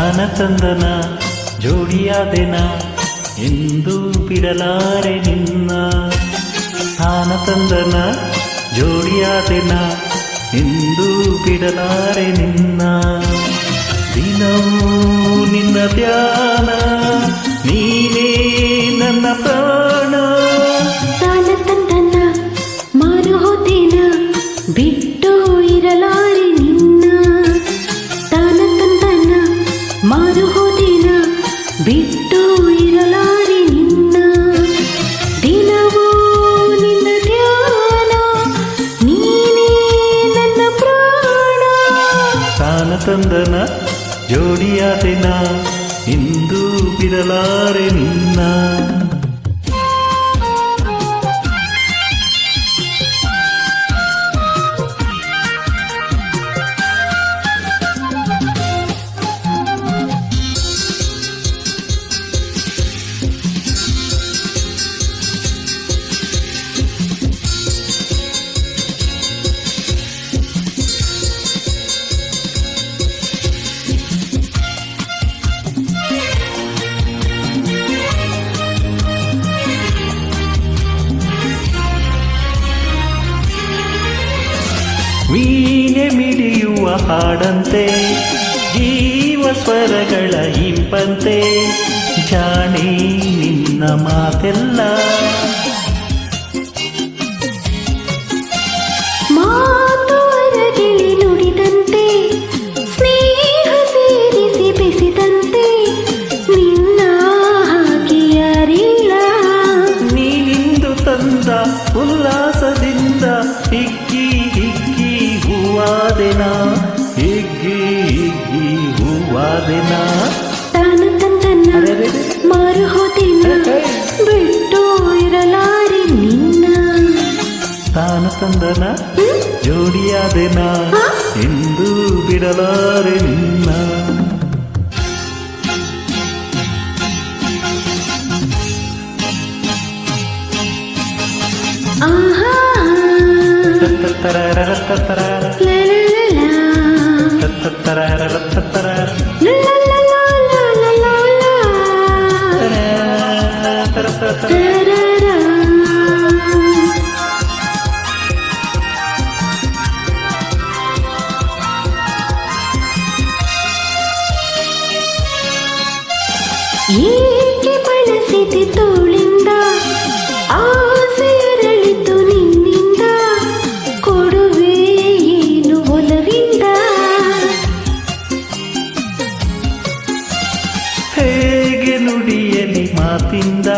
ತಾನ ತಂದನ ಜೋಡಿಯಾದೆನ ಎಂದು ಬಿಡಲಾರೆ ನಿನ್ನ. ತಾನ ತಂದನ ಜೋಡಿಯಾದೆನ ಎಂದು ಬಿಡಲಾರೆ ನಿನ್ನ. ದಿನವೂ ನಿನ್ನ ಧ್ಯಾನ ನೀನೇ ನನ್ನ ಪ್ರಾಣ. ತಾನ ತಂದನ ಮಾರು ಹೋದೇನ ಬಿಟ್ಟು ಇರಲಾರೆ ನಿನ್ನ. ತಾನ ತಂದನ ಮಾರು ಹೋದೇನ ಬಿಟ್ಟು ಇರಲಾರೆ ನಿನ್ನ. ದಿನವೂ ನಿನ್ನ ಧ್ಯಾನ ನೀನೇ ನನ್ನ ಪ್ರಾಣ. ತಾನ ತಂದನ ಜೋಡಿಯಾದೆನ ಇಂದು ಬಿಡಲಾರೆ ನಿನ್ನ. ವೀಣೆ ಮಿಡಿಯುವ ಹಾಡಂತೆ ಜೀವ ಸ್ವರಗಳ ಇಂಪಂತೆ ಜಾಣೆ ನಿನ್ನ ಮಾತೆಲ್ಲ. ಮಾತು ಅರಗಿಳಿ ನುಡಿದಂತೆ ಸ್ನೇಹ ಸೇರಿಸಿ ಬೆಸೆದಂತೆ ನಿನ್ನ ಹಾಗೆ ಯಾರಿಲ್ಲ. ನೀನಿಂದು ತಂದ ಉಲ್ಲಾಸದಿಂದ ಹಿಗ್ಗಿ ಹಿಗ್ಗಿ ಹೂವಾದೆನ ಹಿಗ್ಗಿ ಹಿಗ್ಗಿ ಹೂವಾದೆನ. ತಾನ ತಂದನ ಮಾರು ಹೋದೆನ ಬಿಟ್ಟು ಇರಲಾರೆ ನಿನ್ನ. ತಾನ ತಂದನ ಜೋಡಿಯಾದೆನ ಎಂದು ಬಿಡಲಾರೆ ನಿನ್ನ. ಆಹಾ ತತ್ತರರ ತತ್ತರರ ಲಲಲಲ ತತ್ತರರ ತತ್ತರರ ಲಲಲಲ ಲಲಲಲ ತರರ. ಏಕೆ ಬಳಸಿದೆ ತೋಳಿಂದ ಆಸೆಯರಳಿತು ನಿನ್ನಿಂದ ಕೊಡುವೆ ಏನು ಒಲವಿಂದ. ಹೇಗೆ ನುಡಿಯಲಿ ಮಾತಿಂದ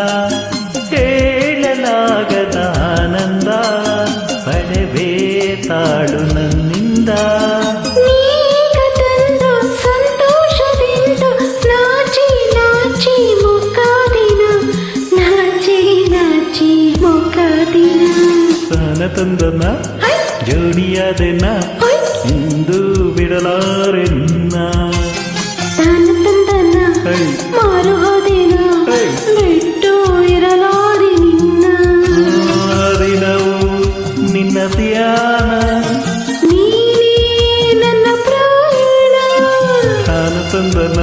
ಹೇಳಲಾಗದ ಆನಂದ ಪಡೆವೇ ತಾಳು ನನ್ನಿಂದ. ನೀಗ ತಂದ ಸಂತೋಷದಿಂದ ನಾಚಿ ನಾಚಿ ಮುಖಾದಿನ ನಾಚಿ ನಾಚಿ ಮುಖಾದಿನ. ತಾನ ತಂದನ ಜೋಡಿಯಾದೆನ ಇಂದು ಬಿಡಲಾರೆ ನಿನ್ನ. ತಾನ ತಂದನ ಮಾರು ಹೋದೆನ ಬಿಟ್ಟು ಇರಲಾರೆ ನಿನ್ನ. ದಿನವೂ ನಿನ್ನ ಧ್ಯಾನ ನೀನೇ ನನ್ನ ಪ್ರಾಣ. ತಾನ ತಂದನ